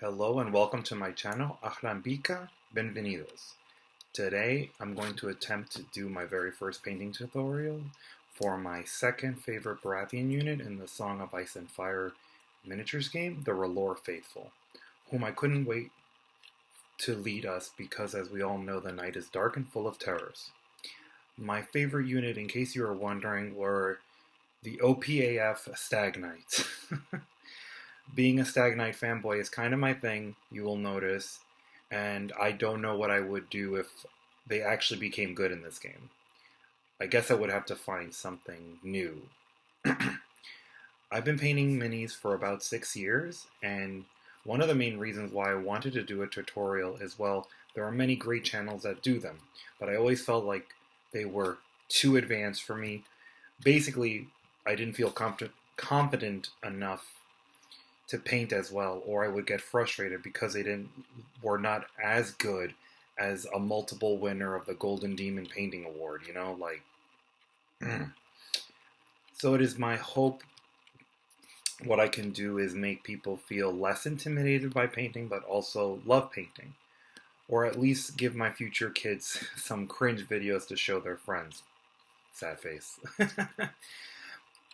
Hello and welcome to my channel, Ironbreaker, bienvenidos. Today I'm going to attempt to do my very first painting tutorial for my second favorite Baratheon unit in the Song of Ice and Fire miniatures game, the Rhllor Faithful, whom I couldn't wait to lead us because, as we all know, the night is dark and full of terrors. My favorite unit, in case you were wondering, were the OPAF Stag Knights. Being a Stag Knight fanboy is kind of my thing, you will notice, and I don't know what I would do if they actually became good in this game. I guess I would have to find something new. I've been painting minis for about 6 years, and one of the main reasons why I wanted to do a tutorial is, well, there are many great channels that do them, but I always felt like they were too advanced for me. Basically, I didn't feel confident enough to paint as well, or I would get frustrated because they were not as good as a multiple winner of the Golden Demon Painting Award, you know, like. So it is my hope what I can do is make people feel less intimidated by painting, but also love painting, or at least give my future kids some cringe videos to show their friends. Sad face.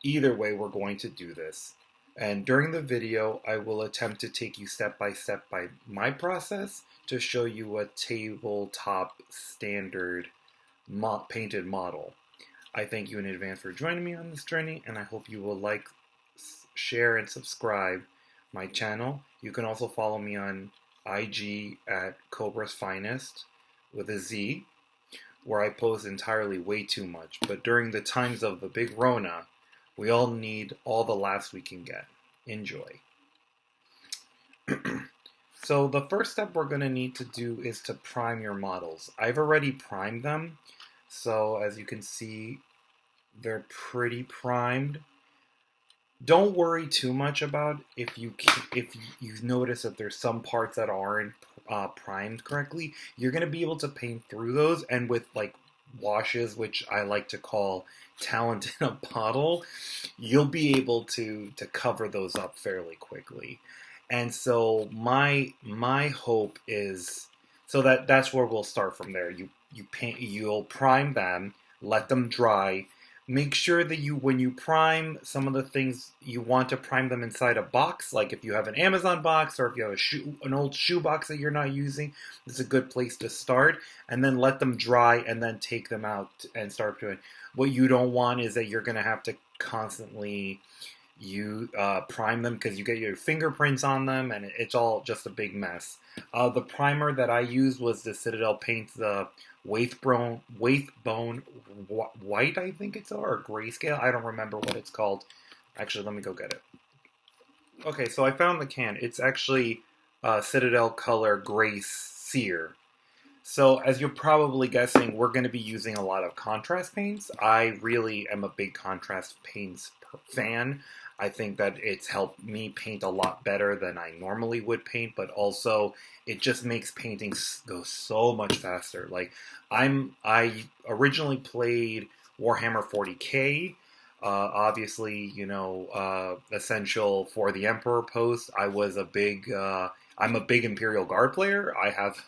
Either way, we're going to do this. And during the video, I will attempt to take you step by step by my process to show you a tabletop standard painted model. I thank you in advance for joining me on this journey, and I hope you will like, share, and subscribe my channel. You can also follow me on IG at Cobra's Finest with a Z, where I post entirely way too much. But during the times of the big Rona, we all need all the laughs we can get. Enjoy. So the first step we're going to need to do is to prime your models. I've already primed them, so as you can see, they're pretty primed. Don't worry too much about if you notice that there's some parts that aren't primed correctly. You're going to be able to paint through those, and with like washes, which I like to call talent in a bottle, you'll be able to cover those up fairly quickly. And so my hope is, so that's where we'll start from there. You'll prime them, let them dry. Make sure that when you prime, some of the things you want to prime them inside a box, like if you have an Amazon box or if you have an old shoe box that you're not using, it's a good place to start. And then let them dry and then take them out and start doing. What you don't want is that you're going to have to constantly prime them because you get your fingerprints on them and it's all just a big mess. The primer that I used was the Citadel Paints, the Wraithbone White, I think it's, or Grayscale. I don't remember what it's called. Actually, let me go get it. Okay, so I found the can. It's actually Citadel Color Gray Sear. So as you're probably guessing, we're going to be using a lot of contrast paints. I really am a big contrast paints fan. I think that it's helped me paint a lot better than I normally would paint, but also it just makes painting go so much faster. Like I originally played Warhammer 40K, obviously, you know, essential for the Emperor post. I'm a big Imperial Guard player. I have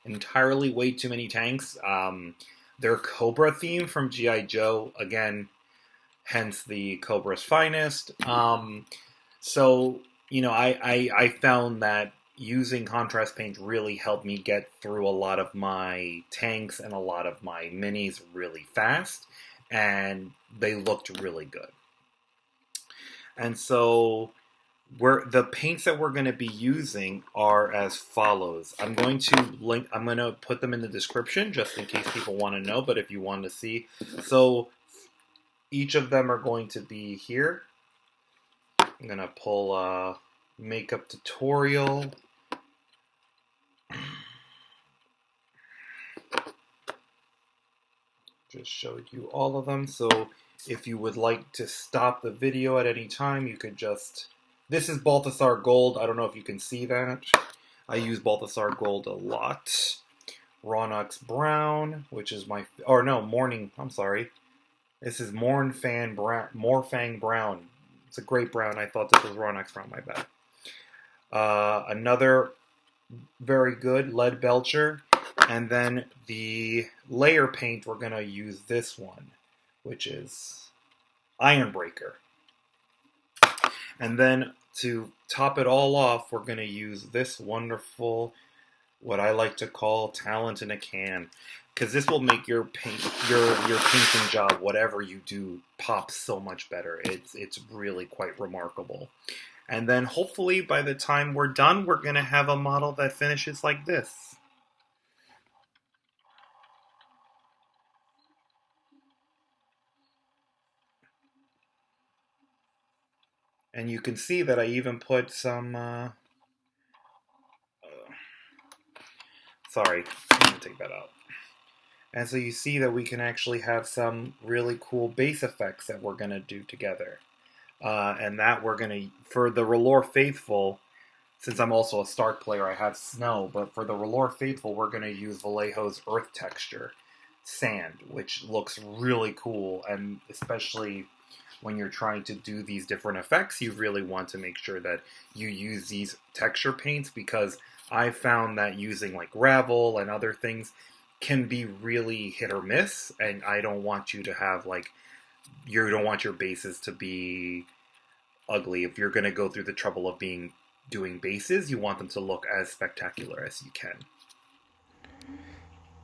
entirely way too many tanks. Their Cobra theme from G.I. Joe, again, hence the Cobra's Finest. So, you know, I found that using contrast paint really helped me get through a lot of my tanks and a lot of my minis really fast, and they looked really good. And so the paints that we're going to be using are as follows. I'm going to put them in the description just in case people want to know, but if you want to see. So each of them are going to be here. I'm going to pull a makeup tutorial. Just showed you all of them. So if you would like to stop the video at any time, you could just... This is Baltzar Gold. I don't know if you can see that. I use Baltzar Gold a lot. Mournfang Brown, which is my... Or no, I'm sorry. This is Mournfang Brown. It's a great brown. I thought this was Rhllor Brown, my bad. Another very good Leadbleacher. And then the layer paint, we're going to use this one, which is Ironbreaker. And then to top it all off, we're going to use this wonderful, what I like to call talent in a can. Because this will make your painting job, whatever you do, pop so much better. It's really quite remarkable. And then hopefully by the time we're done, we're going to have a model that finishes like this. And you can see that I even put some... sorry, I'm going to take that out. And so you see that we can actually have some really cool base effects that we're going to do together. And that we're going to, for the Rhllor Faithful, since I'm also a Stark player, I have snow, but for the Rhllor Faithful, we're going to use Vallejo's Earth Texture, sand, which looks really cool, and especially when you're trying to do these different effects, you really want to make sure that you use these texture paints, because I found that using like gravel and other things can be really hit or miss, and I don't want you to have like, you don't want your bases to be ugly. If you're going to go through the trouble of doing bases, you want them to look as spectacular as you can.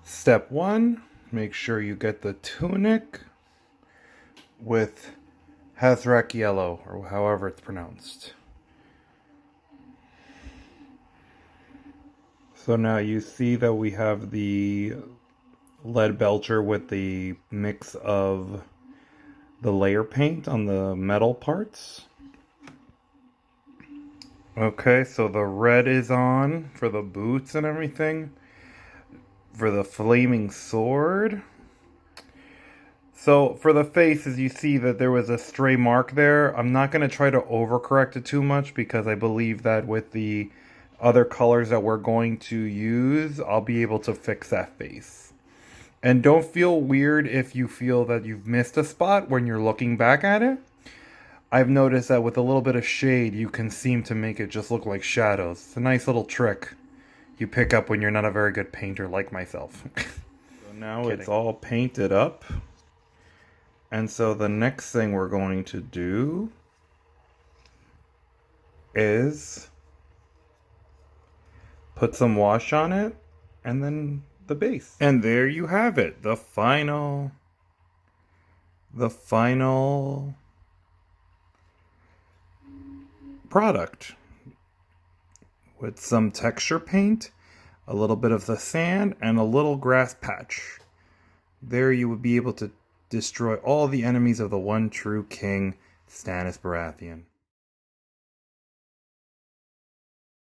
Step 1, make sure you get the tunic with Hazdreg yellow, or however it's pronounced. So now you see that we have the Leadbleacher with the mix of the layer paint on the metal parts. Okay, so the red is on for the boots and everything. For the flaming sword. So for the face, as you see that there was a stray mark there, I'm not going to try to overcorrect it too much, because I believe that with the other colors that we're going to use, I'll be able to fix that face. And don't feel weird if you feel that you've missed a spot when you're looking back at it. I've noticed that with a little bit of shade, you can seem to make it just look like shadows. It's a nice little trick you pick up when you're not a very good painter like myself. So now it's all painted up. And so the next thing we're going to do is put some wash on it, and then the base. And there you have it, the final product. With some texture paint, a little bit of the sand, and a little grass patch. There you would be able to destroy all the enemies of the one true king, Stannis Baratheon.